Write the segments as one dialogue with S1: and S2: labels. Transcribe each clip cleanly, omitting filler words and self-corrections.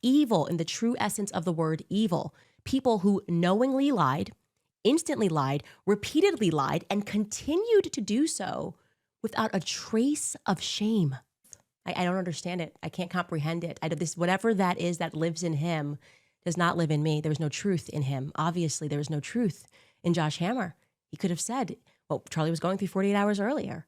S1: evil in the true essence of the word evil. People who knowingly lied, instantly lied, repeatedly lied, and continued to do so without a trace of shame. I don't understand it. I can't comprehend it. Whatever that is that lives in him does not live in me. There's no truth in him. Obviously, there was no truth in Josh Hammer. He could have said, well, Charlie was going through 48 hours earlier.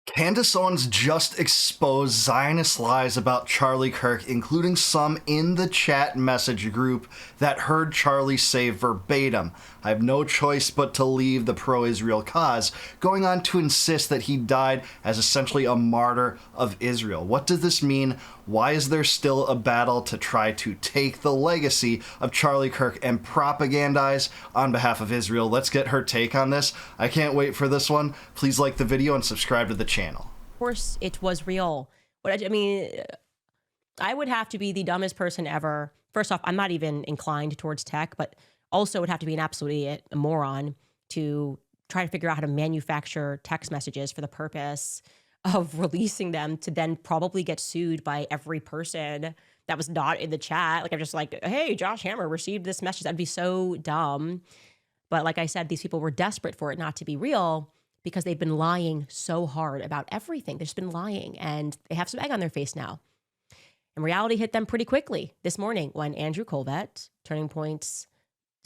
S2: Candace Owens just exposed Zionist lies about Charlie Kirk, including some in the chat message group that heard Charlie say verbatim, "I have no choice but to leave the pro-Israel cause," going on to insist that he died as essentially a martyr of Israel. What does this mean? Why is there still a battle to try to take the legacy of Charlie Kirk and propagandize on behalf of Israel? Let's get her take on this. I can't wait for this one. Please like the video and subscribe to the channel.
S1: Of course it was real. But I mean, I would have to be the dumbest person ever. First off, I'm not even inclined towards tech, but also would have to be an absolute idiot, a moron, to try to figure out how to manufacture text messages for the purpose of releasing them to then probably get sued by every person that was not in the chat. Like, I'm just like, hey, Josh Hammer received this message. That'd be so dumb. But like I said, these people were desperate for it not to be real because they've been lying so hard about everything. They've just been lying, and they have some egg on their face now. And reality hit them pretty quickly this morning when Andrew Colvett, Turning Point's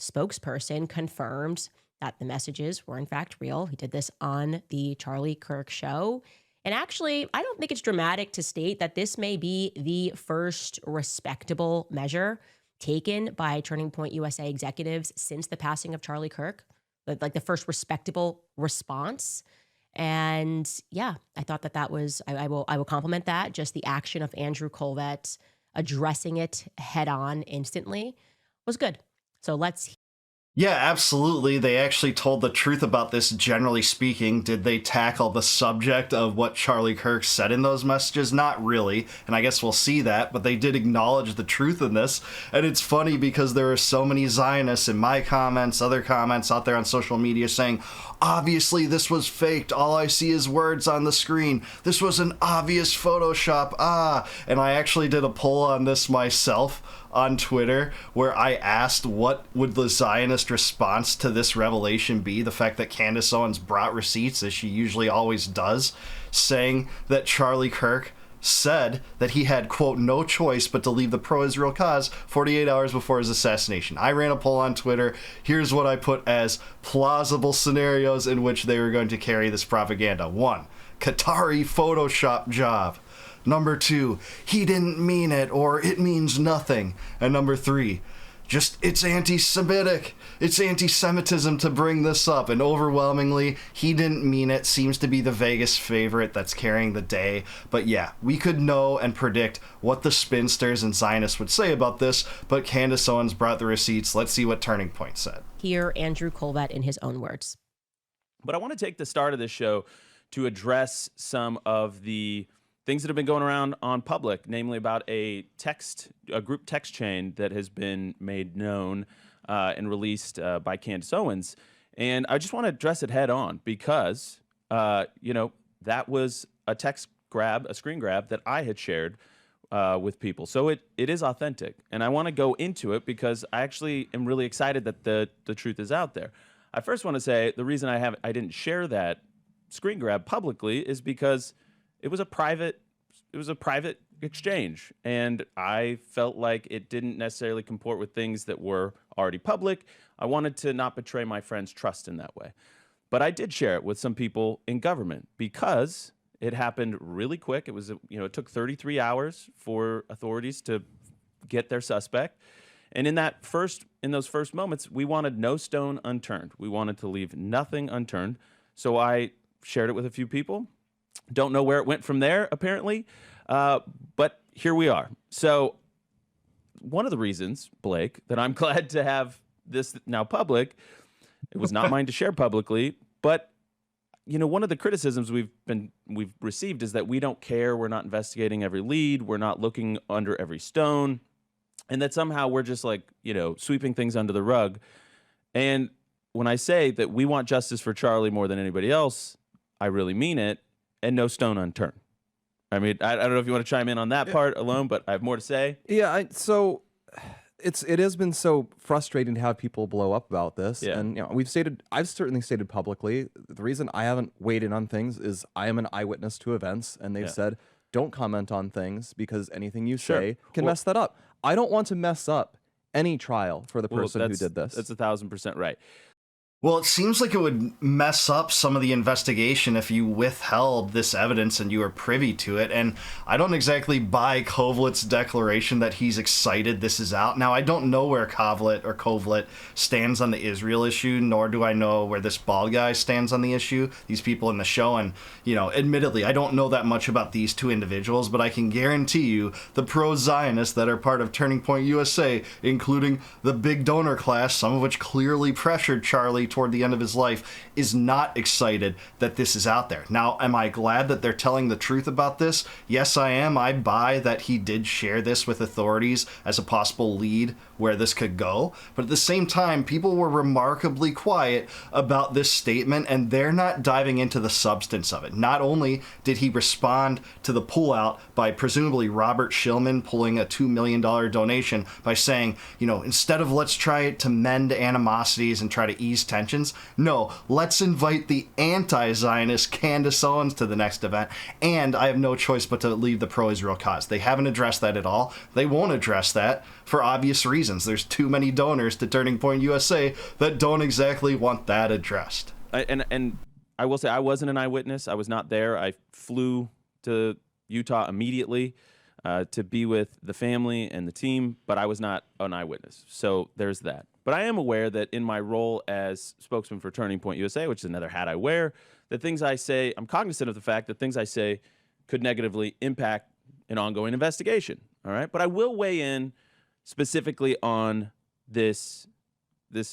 S1: spokesperson, confirmed that the messages were in fact real. He did this on the Charlie Kirk show. And actually, I don't think it's dramatic to state that this may be the first respectable measure taken by Turning Point USA executives since the passing of Charlie Kirk, like the first respectable response. And yeah, I thought that was, I will compliment that. Just the action of Andrew Colvett addressing it head on instantly was good. So let's.
S2: Yeah, absolutely. They actually told the truth about this, generally speaking. Did they tackle the subject of what Charlie Kirk said in those messages? Not really, and I guess we'll see that, but they did acknowledge the truth in this. And it's funny because there are so many Zionists in my comments, other comments out there on social media saying, obviously this was faked. All I see is words on the screen. This was an obvious Photoshop. And I actually did a poll on this myself on Twitter where I asked what would the Zionist response to this revelation be, the fact that Candace Owens brought receipts, as she usually always does, saying that Charlie Kirk said that he had, quote, no choice but to leave the pro-Israel cause 48 hours before his assassination. I ran a poll on Twitter. Here's what I put as plausible scenarios in which they were going to carry this propaganda. 1, Qatari Photoshop job. Number 2, he didn't mean it, or it means nothing. And number 3, just it's anti-Semitic. It's anti-Semitism to bring this up. And overwhelmingly, he didn't mean it seems to be the Vegas favorite that's carrying the day. But yeah, we could know and predict what the spinsters and Zionists would say about this, but Candace Owens brought the receipts. Let's see what Turning Point said.
S1: Hear Andrew Colvett in his own words.
S3: But I want to take the start of this show to address some of the things that have been going around on public, namely about a group text chain that has been made known and released by Candace Owens. And I just want to address it head on because, that was a screen grab that I had shared with people. So it is authentic. And I want to go into it because I actually am really excited that the truth is out there. I first want to say the reason I didn't share that screen grab publicly is because it was a private exchange, and I felt like it didn't necessarily comport with things that were already public. I wanted to not betray my friends' trust in that way. But I did share it with some people in government because it happened really quick. It was, it took 33 hours for authorities to get their suspect. And in those first moments, we wanted no stone unturned. We wanted to leave nothing unturned. So I shared it with a few people. Don't know where it went from there, apparently, but here we are. So one of the reasons, Blake, that I'm glad to have this now public, it was not mine to share publicly, but one of the criticisms we've received is that we don't care, we're not investigating every lead, we're not looking under every stone, and that somehow we're just like, sweeping things under the rug. And when I say that we want justice for Charlie more than anybody else, I really mean it. And no stone unturned. I mean, I don't know if you want to chime in on that part alone, but I have more to say.
S4: Yeah, so it has been so frustrating to have people blow up about this.
S3: Yeah.
S4: And I've certainly stated publicly, the reason I haven't weighed in on things is I am an eyewitness to events, and they've said, don't comment on things because anything you say can mess that up. I don't want to mess up any trial for the person who did this.
S3: That's 1,000% right.
S2: Well, it seems like it would mess up some of the investigation if you withheld this evidence and you were privy to it. And I don't exactly buy Kovlet's declaration that he's excited this is out. Now, I don't know where Kovlet stands on the Israel issue, nor do I know where this bald guy stands on the issue, these people in the show. And, admittedly, I don't know that much about these two individuals, but I can guarantee you the pro-Zionists that are part of Turning Point USA, including the big donor class, some of which clearly pressured Charlie toward the end of his life, is not excited that this is out there. Now, am I glad that they're telling the truth about this? Yes, I am. I buy that he did share this with authorities as a possible lead where this could go. But at the same time, people were remarkably quiet about this statement, and they're not diving into the substance of it. Not only did he respond to the pullout by presumably Robert Shillman pulling a $2 million donation by saying, instead of let's try to mend animosities and try to ease tensions, no, let's invite the anti-Zionist Candace Owens to the next event, and I have no choice but to leave the pro-Israel cause. They haven't addressed that at all. They won't address that for obvious reasons. There's too many donors to Turning Point USA that don't exactly want that addressed.
S3: And I will say I wasn't an eyewitness. I was not there. I flew to Utah immediately to be with the family and the team, but I was not an eyewitness. So there's that. But I am aware that in my role as spokesman for Turning Point USA, which is another hat I wear, that things I say, I'm cognizant of the fact that things I say could negatively impact an ongoing investigation. All right. But I will weigh in specifically on this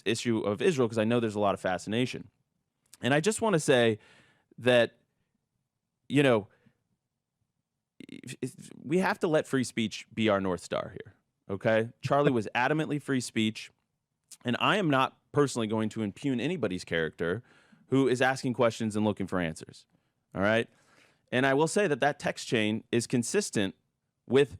S3: issue of Israel, because I know there's a lot of fascination. And I just want to say that, we have to let free speech be our North Star here. Okay. Charlie was adamantly free speech. And I am not personally going to impugn anybody's character who is asking questions and looking for answers. All right. And I will say that text chain is consistent with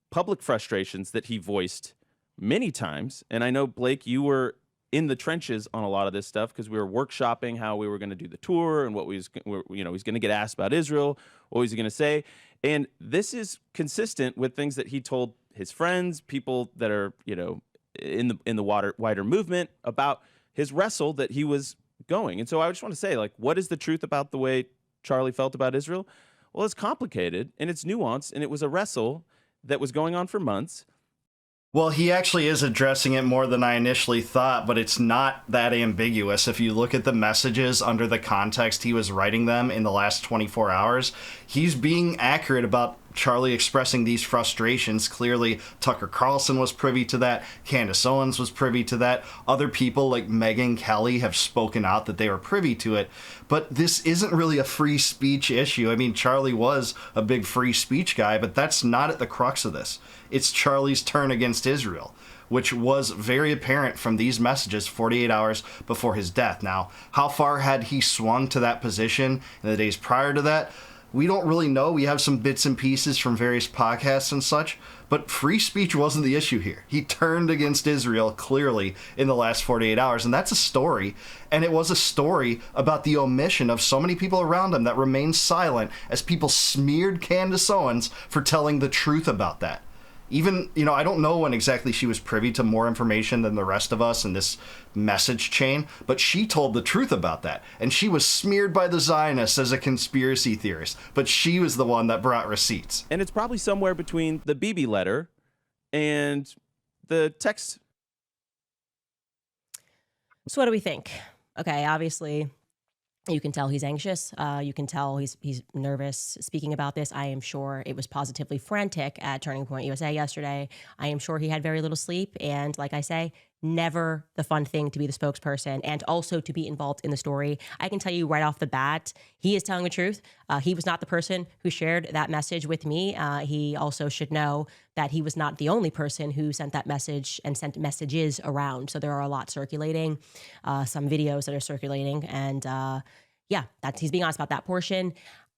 S3: public frustrations that he voiced many times. And I know, Blake, you were in the trenches on a lot of this stuff because we were workshopping how we were going to do the tour and what he's going to get asked about Israel, what was he going to say. And this is consistent with things that he told his friends, people that are, in the wider movement, about his wrestle that he was going. And so I just want to say, what is the truth about the way Charlie felt about Israel? Well, it's complicated and it's nuanced, and it was a wrestle that was going on for months.
S2: Well, he actually is addressing it more than I initially thought, but it's not that ambiguous. If you look at the messages under the context he was writing them in the last 24 hours, he's being accurate about Charlie expressing these frustrations. Clearly, Tucker Carlson was privy to that. Candace Owens was privy to that. Other people like Megyn Kelly have spoken out that they were privy to it. But this isn't really a free speech issue. I mean, Charlie was a big free speech guy, but that's not at the crux of this. It's Charlie's turn against Israel, which was very apparent from these messages 48 hours before his death. Now, how far had he swung to that position in the days prior to that? We don't really know. We have some bits and pieces from various podcasts and such, but free speech wasn't the issue here. He turned against Israel clearly in the last 48 hours, and that's a story. And it was a story about the omission of so many people around him that remained silent as people smeared Candace Owens for telling the truth about that. Even, I don't know when exactly she was privy to more information than the rest of us in this message chain, but she told the truth about that. And she was smeared by the Zionists as a conspiracy theorist, but she was the one that brought receipts.
S3: And it's probably somewhere between the Bibi letter and the text.
S1: So what do we think? Okay, obviously, you can tell he's anxious. You can tell he's nervous speaking about this. I am sure it was positively frantic at Turning Point USA yesterday. I am sure he had very little sleep. And like I say, never the fun thing to be the spokesperson and also to be involved in the story. I can tell you right off the bat, he is telling the truth. He was not the person who shared that message with me. He also should know that he was not the only person who sent that message and sent messages around. So there are a lot circulating, some videos that are circulating. And he's being honest about that portion.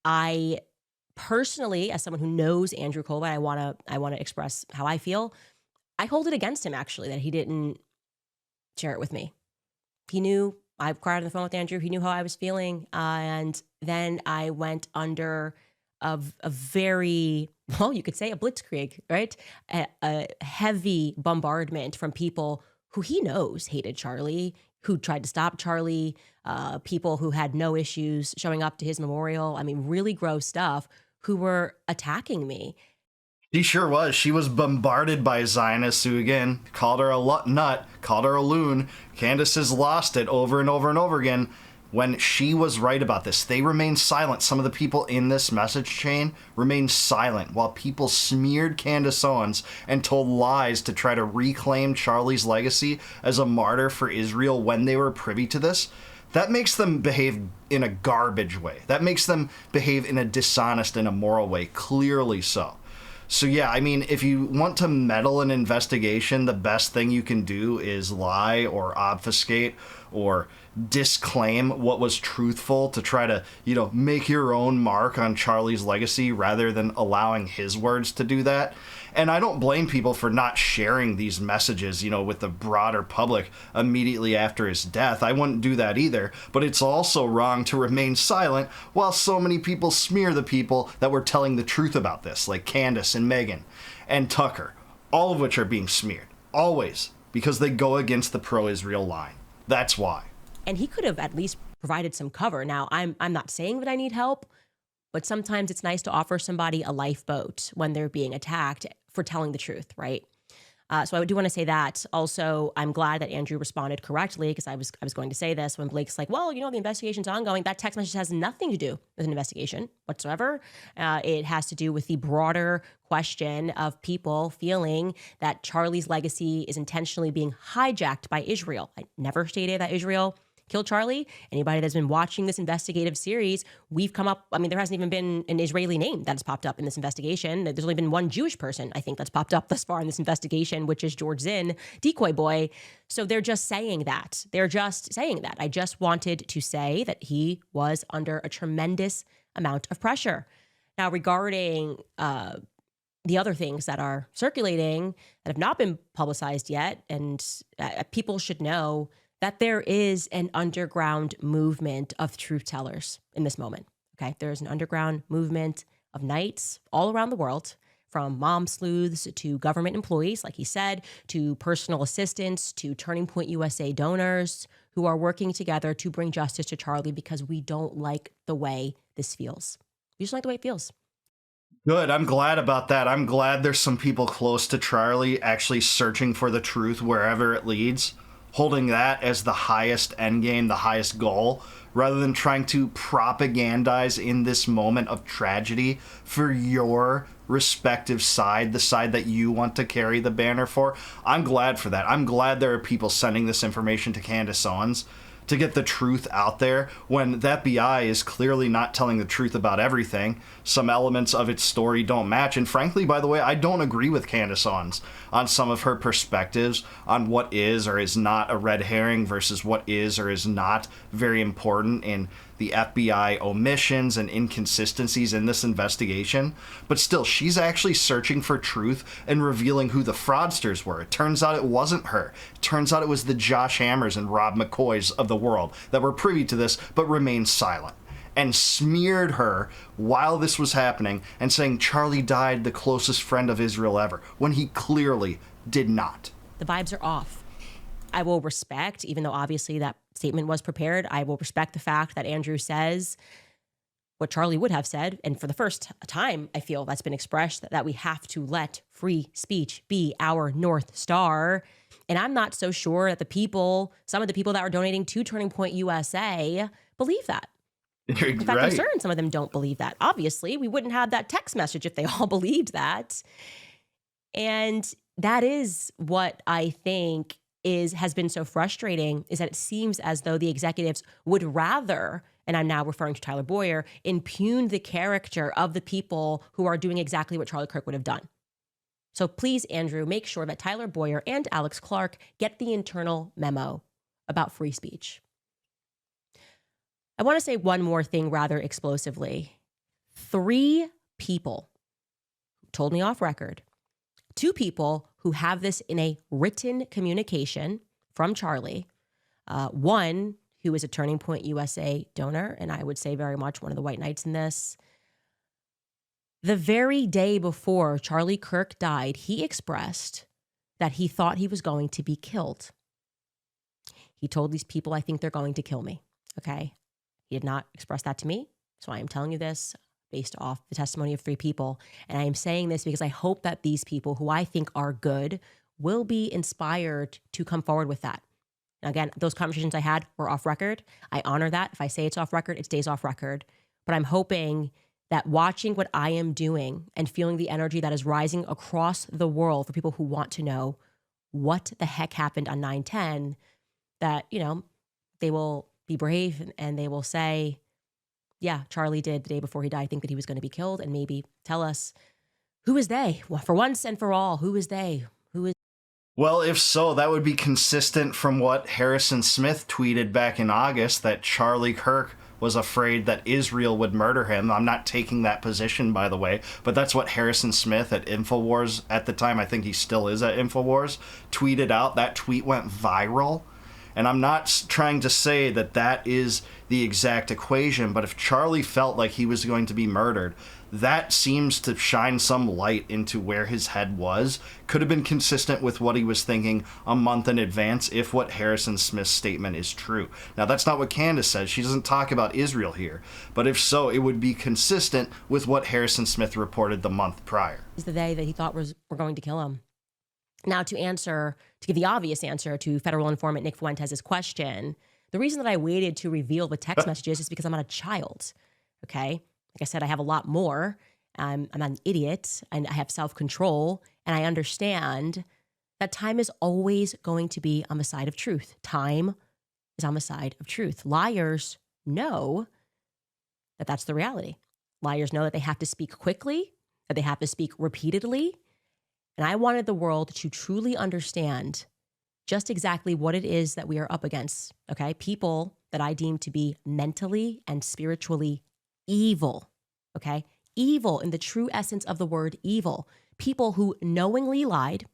S1: I personally, as someone who knows Andrew Colbert, I want to express how I feel. I hold it against him, actually, that he didn't share it with me. He knew. I cried on the phone with Andrew. He knew how I was feeling. And then I went under a very, well, you could say a blitzkrieg, right? A heavy bombardment from people who he knows hated Charlie, who tried to stop Charlie, people who had no issues showing up to his memorial. I mean, really gross stuff, who were attacking me.
S2: She sure was. She was bombarded by Zionists who, again, called her a nut, called her a loon. Candace has lost it over and over and over again when she was right about this. They remained silent. Some of the people in this message chain remained silent while people smeared Candace Owens and told lies to try to reclaim Charlie's legacy as a martyr for Israel when they were privy to this. That makes them behave in a garbage way. That makes them behave in a dishonest and immoral way, clearly so. So yeah, I mean, if you want to meddle in an investigation, the best thing you can do is lie or obfuscate or disclaim what was truthful to try to, make your own mark on Charlie's legacy rather than allowing his words to do that. And I don't blame people for not sharing these messages, with the broader public immediately after his death. I wouldn't do that either. But it's also wrong to remain silent while so many people smear the people that were telling the truth about this, like Candace and Megan and Tucker, all of which are being smeared, always, because they go against the pro-Israel line. That's why.
S1: And he could have at least provided some cover. Now, I'm not saying that I need help, but sometimes it's nice to offer somebody a lifeboat when they're being attacked for telling the truth, right? So I do want to say that. Also, I'm glad that Andrew responded correctly, because I was going to say this when Blake's like, well, the investigation's ongoing. That text message has nothing to do with an investigation whatsoever. It has to do with the broader question of people feeling that Charlie's legacy is intentionally being hijacked by Israel. I never stated that Israel killed Charlie. Anybody that's been watching this investigative series, we've come up, there hasn't even been an Israeli name that has popped up in this investigation. There's only been one Jewish person, I think, that's popped up thus far in this investigation, which is George Zinn, decoy boy. So they're just saying that. I just wanted to say that he was under a tremendous amount of pressure. Now, regarding the other things that are circulating that have not been publicized yet, and people should know that there is an underground movement of truth tellers in this moment. Okay, there's an underground movement of knights all around the world, from mom sleuths to government employees, like he said, to personal assistants, to Turning Point USA donors, who are working together to bring justice to Charlie, because we don't like the way this feels. We just don't like the way it feels.
S2: Good. I'm glad about that. I'm glad there's some people close to Charlie actually searching for the truth wherever it leads, holding that as the highest end game, the highest goal, rather than trying to propagandize in this moment of tragedy for your respective side, the side that you want to carry the banner for. I'm glad for that. I'm glad there are people sending this information to Candace Owens to get the truth out there when the FBI is clearly not telling the truth about everything. Some elements of its story don't match. And frankly, by the way, I don't agree with Candace Owens on some of her perspectives on what is or is not a red herring versus what is or is not very important in the FBI omissions and inconsistencies in this investigation. But still, she's actually searching for truth and revealing who the fraudsters were. It turns out it wasn't her. It turns out it was the Josh Hammers and Rob McCoys of the world that were privy to this but remained silent and smeared her while this was happening and saying Charlie died the closest friend of Israel ever, when he clearly did not.
S1: The vibes are off. I will respect, even though obviously that statement was prepared, I will respect the fact that Andrew says what Charlie would have said. And for the first time, I feel that's been expressed, that we have to let free speech be our North Star. And I'm not so sure that some of the people that are donating to Turning Point USA believe that. In fact, I'm certain some of them don't believe that. Obviously, we wouldn't have that text message if they all believed that. And that is what I think has been so frustrating, is that it seems as though the executives would rather, and I'm now referring to Tyler Boyer, impugn the character of the people who are doing exactly what Charlie Kirk would have done. So please, Andrew, make sure that Tyler Boyer and Alex Clark get the internal memo about free speech. I want to say one more thing rather explosively. 3 people told me off record, 2 people who have this in a written communication from Charlie, one who is a Turning Point USA donor, and I would say very much one of the white knights in this. The very day before Charlie Kirk died, he expressed that he thought he was going to be killed. He told these people, I think they're going to kill me, okay? He did not express that to me, so I am telling you this based off the testimony of 3 people, and I am saying this because I hope that these people who I think are good will be inspired to come forward with that. Now, again, those conversations I had were off record. I honor that. If I say it's off record, it stays off record. But I'm hoping that watching what I am doing and feeling the energy that is rising across the world for people who want to know what the heck happened on 9/10, that, you know, they will be brave and they will say, yeah, Charlie did the day before he died think that he was going to be killed, and maybe tell us, who is they? Well, for once and for all, who is they? Who is...
S2: Well, if so, that would be consistent from what Harrison Smith tweeted back in August, that Charlie Kirk was afraid that Israel would murder him. I'm not taking that position, by the way, but that's what Harrison Smith at InfoWars at the time, I think he still is at InfoWars, tweeted out. That tweet went viral. And I'm not trying to say that that is the exact equation, but if Charlie felt like he was going to be murdered, that seems to shine some light into where his head was. Could have been consistent with what he was thinking a month in advance if what Harrison Smith's statement is true. Now, that's not what Candace says. She doesn't talk about Israel here. But if so, it would be consistent with what Harrison Smith reported the month prior.
S1: Is the day that he thought were going to kill him. Now, to give the obvious answer to federal informant Nick Fuentes' question, the reason that I waited to reveal the text messages is because I'm not a child, okay? Like I said, I have a lot more. I'm not an idiot, and I have self-control, and I understand that time is always going to be on the side of truth. Time is on the side of truth. Liars know that that's the reality. Liars know that they have to speak quickly, that they have to speak repeatedly, and I wanted the world to truly understand just exactly what it is that we are up against, okay? People that I deem to be mentally and spiritually evil, okay? Evil in the true essence of the word evil. People who knowingly lied,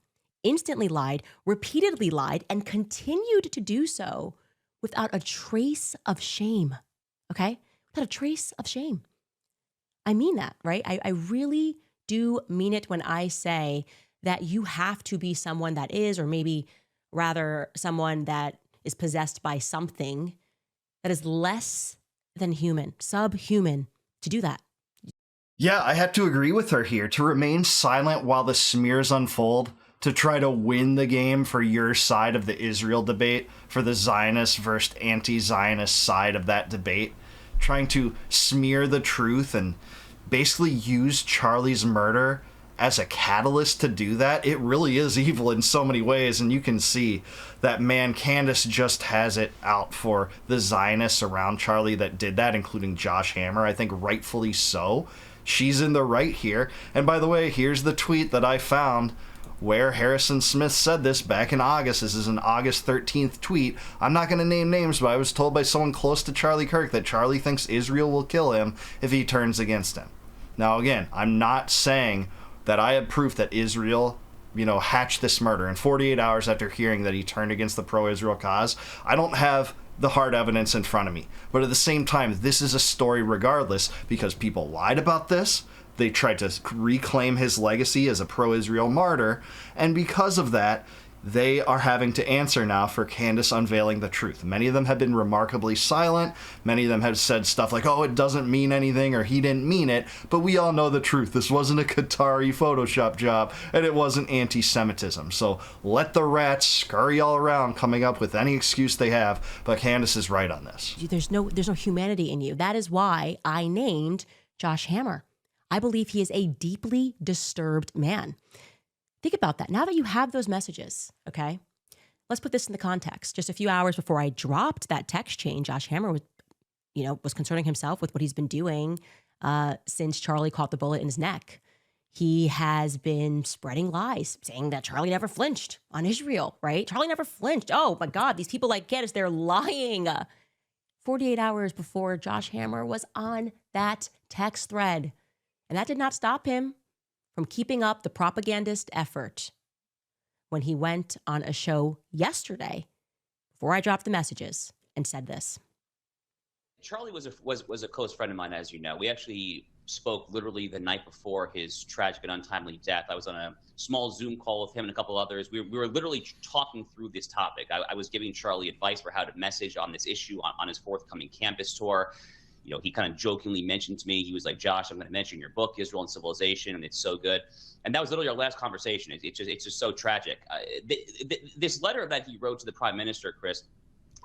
S1: instantly lied, repeatedly lied, and continued to do so without a trace of shame, okay? Without a trace of shame. I mean that, right? I really do mean it when I say that you have to be someone that is, or maybe rather someone that is possessed by something that is less than human, subhuman, to do that.
S2: Yeah, I had to agree with her here. To remain silent while the smears unfold, to try to win the game for your side of the Israel debate, for the Zionist versus anti-Zionist side of that debate, trying to smear the truth and basically use Charlie's murder as a catalyst to do that. It really is evil in so many ways, and you can see that, man, Candace just has it out for the Zionists around Charlie that did that, including Josh Hammer. I think rightfully so. She's in the right here. And by the way, here's the tweet that I found where Harrison Smith said this back in August. This is an August 13th tweet. I'm not going to name names, but I was told by someone close to Charlie Kirk that Charlie thinks Israel will kill him if he turns against him. Now, again, I'm not saying that I have proof that Israel, hatched this murder. And 48 hours after hearing that he turned against the pro-Israel cause, I don't have the hard evidence in front of me. But at the same time, this is a story regardless, because people lied about this. They tried to reclaim his legacy as a pro-Israel martyr. And because of that, they are having to answer now for Candace unveiling the truth. Many of them have been remarkably silent. Many of them have said stuff like, oh, it doesn't mean anything, or he didn't mean it. But we all know the truth. This wasn't a Qatari Photoshop job, and it wasn't anti-Semitism. So let the rats scurry all around, coming up with any excuse they have. But Candace is right on this.
S1: There's no humanity in you. That is why I named Josh Hammer. I believe he is a deeply disturbed man. Think about that. Now that you have those messages, okay, let's put this in the context. Just a few hours before I dropped that text chain, Josh Hammer was concerning himself with what he's been doing since Charlie caught the bullet in his neck. He has been spreading lies, saying that Charlie never flinched on Israel, right? Charlie never flinched. Oh my God, these people like Candace, they're lying. 48 hours before Josh Hammer was on that text thread. And that did not stop him from keeping up the propagandist effort when he went on a show yesterday, before I dropped the messages, and said this.
S5: Charlie was a close friend of mine, as you know. We actually spoke literally the night before his tragic and untimely death. I was on a small Zoom call with him and a couple others. We were literally talking through this topic. I was giving Charlie advice for how to message on this issue on his forthcoming campus tour. You know, he kind of jokingly mentioned to me, he was like, Josh, I'm going to mention your book, Israel and Civilization, and it's so good. And that was literally our last conversation. It's just so tragic. This letter that he wrote to the prime minister, Chris,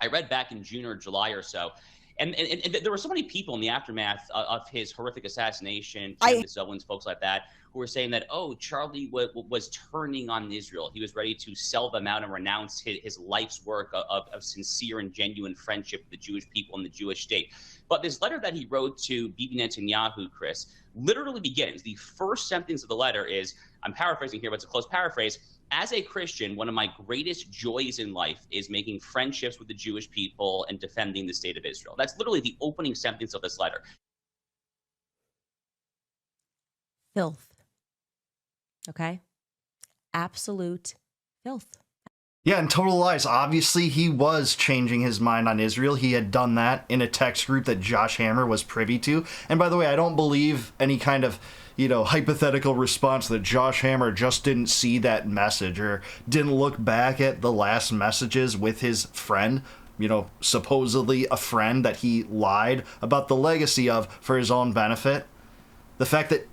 S5: I read back in June or July or so. And there were so many people in the aftermath of his horrific assassination, Candace Owens, folks like that, who were saying that, oh, Charlie was turning on Israel. He was ready to sell them out and renounce his life's work of sincere and genuine friendship with the Jewish people and the Jewish state. But this letter that he wrote to Bibi Netanyahu, Chris, literally begins. The first sentence of the letter is, I'm paraphrasing here, but it's a close paraphrase. As a Christian, one of my greatest joys in life is making friendships with the Jewish people and defending the state of Israel. That's literally the opening sentence of this letter.
S1: Filth. Okay? Absolute filth.
S2: Yeah, and total lies. Obviously, he was changing his mind on Israel. He had done that in a text group that Josh Hammer was privy to. And by the way, I don't believe any kind of, hypothetical response that Josh Hammer just didn't see that message or didn't look back at the last messages with his friend, supposedly a friend that he lied about the legacy of for his own benefit. The fact that,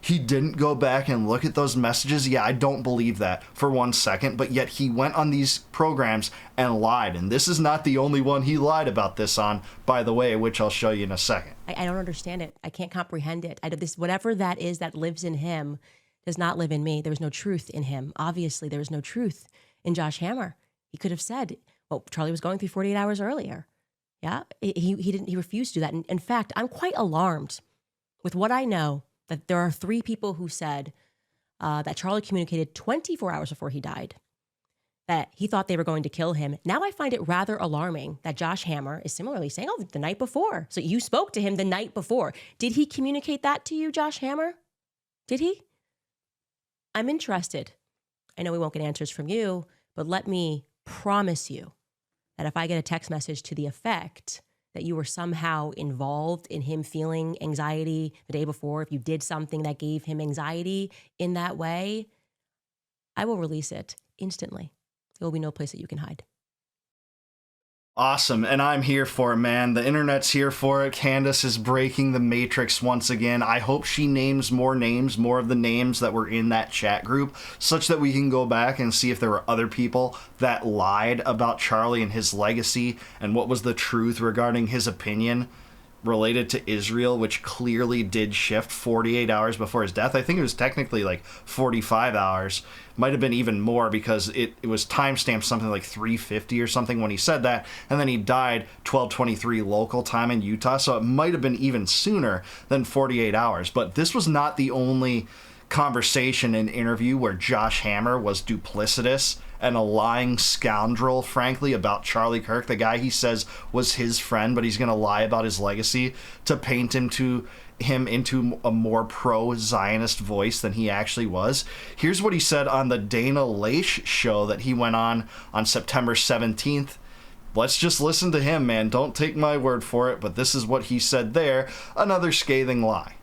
S2: he didn't go back and look at those messages, yeah, I don't believe that for 1 second, but yet he went on these programs and lied. And this is not the only one he lied about this on, by the way, which I'll show you in a second.
S1: I don't understand it. I can't comprehend it. Whatever that is that lives in him does not live in me. There was no truth in him. Obviously, there was no truth in Josh Hammer. He could have said, well, Charlie was going through 48 hours earlier. Yeah, he refused to do that. And in fact, I'm quite alarmed with what I know, that there are 3 people who said that Charlie communicated 24 hours before he died, that he thought they were going to kill him. Now I find it rather alarming that Josh Hammer is similarly saying, oh, the night before. So you spoke to him the night before. Did he communicate that to you, Josh Hammer? Did he? I'm interested. I know we won't get answers from you, but let me promise you that if I get a text message to the effect that you were somehow involved in him feeling anxiety the day before, if you did something that gave him anxiety in that way, I will release it instantly. There will be no place that you can hide.
S2: Awesome, and I'm here for it, man. The internet's here for it. Candace is breaking the matrix once again. I hope she names more of the names that were in that chat group, such that we can go back and see if there were other people that lied about Charlie and his legacy and what was the truth regarding his opinion related to Israel, which clearly did shift 48 hours before his death. I think it was technically like 45 hours. Might have been even more because it was timestamped something like 3:50 or something when he said that, and then he died 12:23 local time in Utah, so it might have been even sooner than 48 hours. But this was not the only conversation and interview where Josh Hammer was duplicitous and a lying scoundrel, frankly, about Charlie Kirk, the guy he says was his friend, but he's going to lie about his legacy to paint him into a more pro-Zionist voice than he actually was. Here's what he said on the Dana Loesch show that he went on September 17th. Let's just listen to him, man. Don't take my word for it, but this is what he said there. Another scathing lie.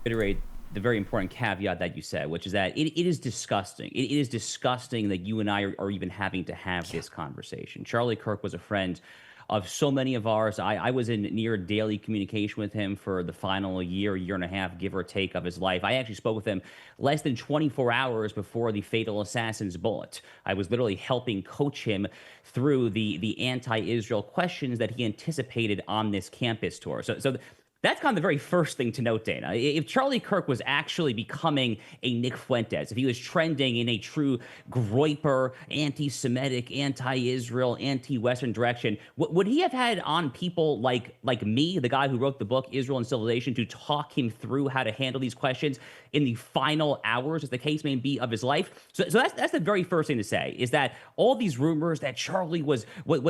S6: Reiterate the very important caveat that you said, which is that it is disgusting. It is disgusting that you and I are even having to have this conversation. Charlie Kirk was a friend of so many of ours. I was in near daily communication with him for the final year and a half, give or take, of his life. I actually spoke with him less than 24 hours before the fatal assassin's bullet. I was literally helping coach him through the anti-Israel questions that he anticipated on this campus tour. So that's kind of the very first thing to note, Dana. If Charlie Kirk was actually becoming a Nick Fuentes, if he was trending in a true Groyper, anti-Semitic, anti-Israel, anti-Western direction, would he have had on people like me, the guy who wrote the book Israel and Civilization, to talk him through how to handle these questions in the final hours, as the case may be, of his life? So that's the very first thing to say, is that all these rumors that Charlie was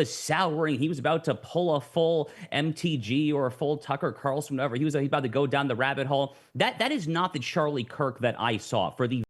S6: souring, he was about to pull a full MTG or a full Tucker Carlson else, whenever he was about to go down the rabbit hole. That is not the Charlie Kirk that I saw. For the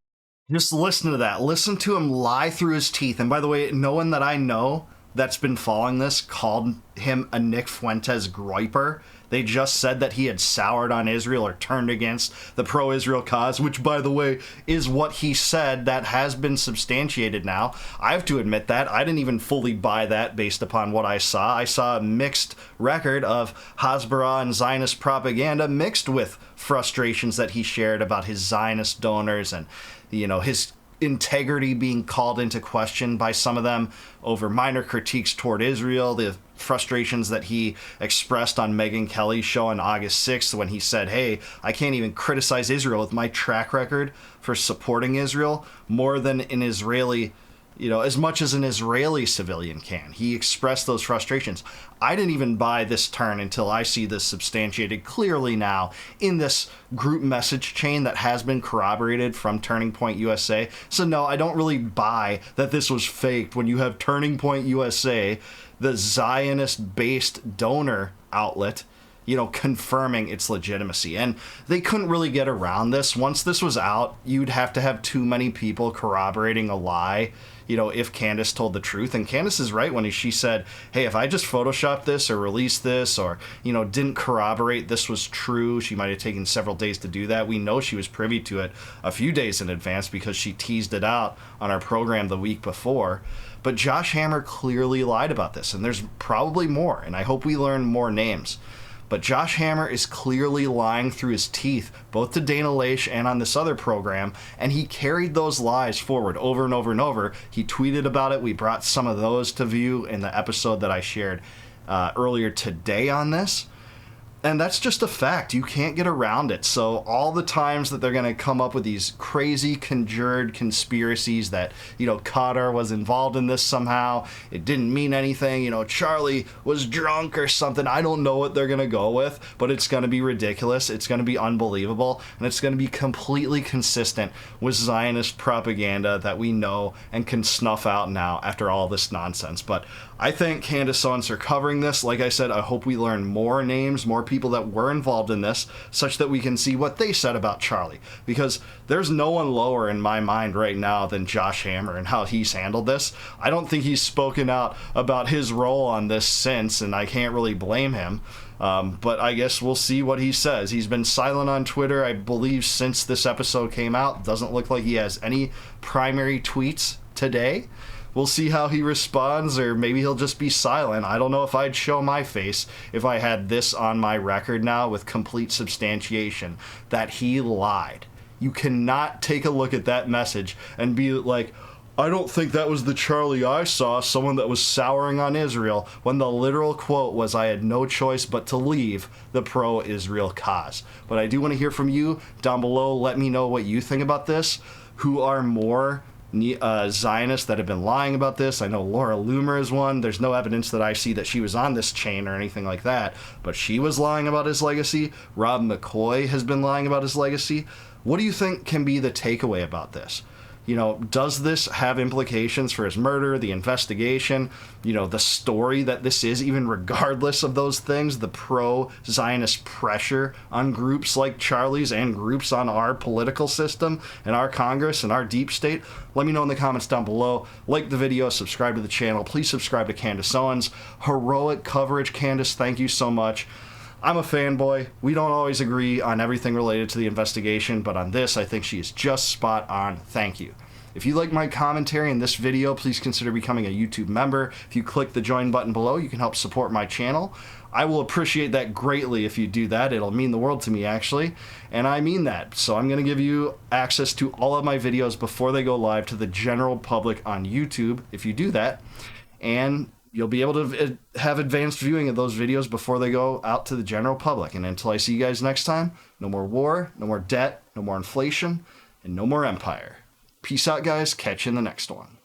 S2: Just listen to that. Listen to him lie through his teeth. And by the way, no one that I know that's been following this called him a Nick Fuentes groiper. They just said that he had soured on Israel or turned against the pro-Israel cause, which, by the way, is what he said. That has been substantiated now. I have to admit that. I didn't even fully buy that based upon what I saw. I saw a mixed record of Hasbara and Zionist propaganda mixed with frustrations that he shared about his Zionist donors and, you know, his integrity being called into question by some of them over minor critiques toward Israel, the frustrations that he expressed on Megyn Kelly's show on August 6th when he said, hey, I can't even criticize Israel with my track record for supporting Israel more than an Israeli, you know, as much as an Israeli civilian can. He expressed those frustrations. I didn't even buy this turn until I see this substantiated clearly now in this group message chain that has been corroborated from Turning Point USA. So no, I don't really buy that this was faked when you have Turning Point USA, the Zionist-based donor outlet, you know, confirming its legitimacy. And they couldn't really get around this. Once this was out, you'd have to have too many people corroborating a lie, you know, if Candace told the truth. And Candace is right when she said, hey, if I just photoshopped this or released this or, you know, didn't corroborate this was true, she might have taken several days to do that. We know she was privy to it a few days in advance because she teased it out on our program the week before. But Josh Hammer clearly lied about this, and there's probably more, and I hope we learn more names. But Josh Hammer is clearly lying through his teeth, both to Dana Loesch and on this other program, and he carried those lies forward over and over and over. He tweeted about it. We brought some of those to view in the episode that I shared earlier today on this. And that's just a fact. You can't get around it. So all the times that they're going to come up with these crazy conjured conspiracies that, you know, Qatar was involved in this somehow, it didn't mean anything, you know, Charlie was drunk or something. I don't know what they're going to go with, but it's going to be ridiculous. It's going to be unbelievable. And it's going to be completely consistent with Zionist propaganda that we know and can snuff out now after all this nonsense. But I think Candace Owens are covering this. Like I said, I hope we learn more names, more people that were involved in this, such that we can see what they said about Charlie. Because there's no one lower in my mind right now than Josh Hammer and how he's handled this. I don't think he's spoken out about his role on this since, and I can't really blame him. But I guess we'll see what he says. He's been silent on Twitter, I believe, since this episode came out. Doesn't look like he has any primary tweets today. We'll see how he responds, or maybe he'll just be silent. I don't know if I'd show my face if I had this on my record now with complete substantiation that he lied. You cannot take a look at that message and be like, I don't think that was the Charlie I saw, someone that was souring on Israel, when the literal quote was, I had no choice but to leave the pro-Israel cause. But I do want to hear from you down below. Let me know what you think about this. Who are more Zionists that have been lying about this? I know Laura Loomer is one. There's no evidence that I see that she was on this chain or anything like that, but she was lying about his legacy. Rob McCoy has been lying about his legacy. What do you think can be the takeaway about this? You know, does this have implications for his murder, the investigation, you know, the story that this is, even regardless of those things, the pro-Zionist pressure on groups like Charlie's and groups on our political system and our Congress and our deep state? Let me know in the comments down below. Like the video, subscribe to the channel. Please subscribe to Candace Owens. Heroic coverage, Candace. Thank you so much. I'm a fanboy. We don't always agree on everything related to the investigation, but on this, I think she is just spot on. Thank you. If you like my commentary in this video, please consider becoming a YouTube member. If you click the join button below, you can help support my channel. I will appreciate that greatly if you do that. It'll mean the world to me, actually. And I mean that. So I'm going to give you access to all of my videos before they go live to the general public on YouTube, if you do that. And you'll be able to have advanced viewing of those videos before they go out to the general public. And until I see you guys next time, no more war, no more debt, no more inflation, and no more empire. Peace out, guys. Catch you in the next one.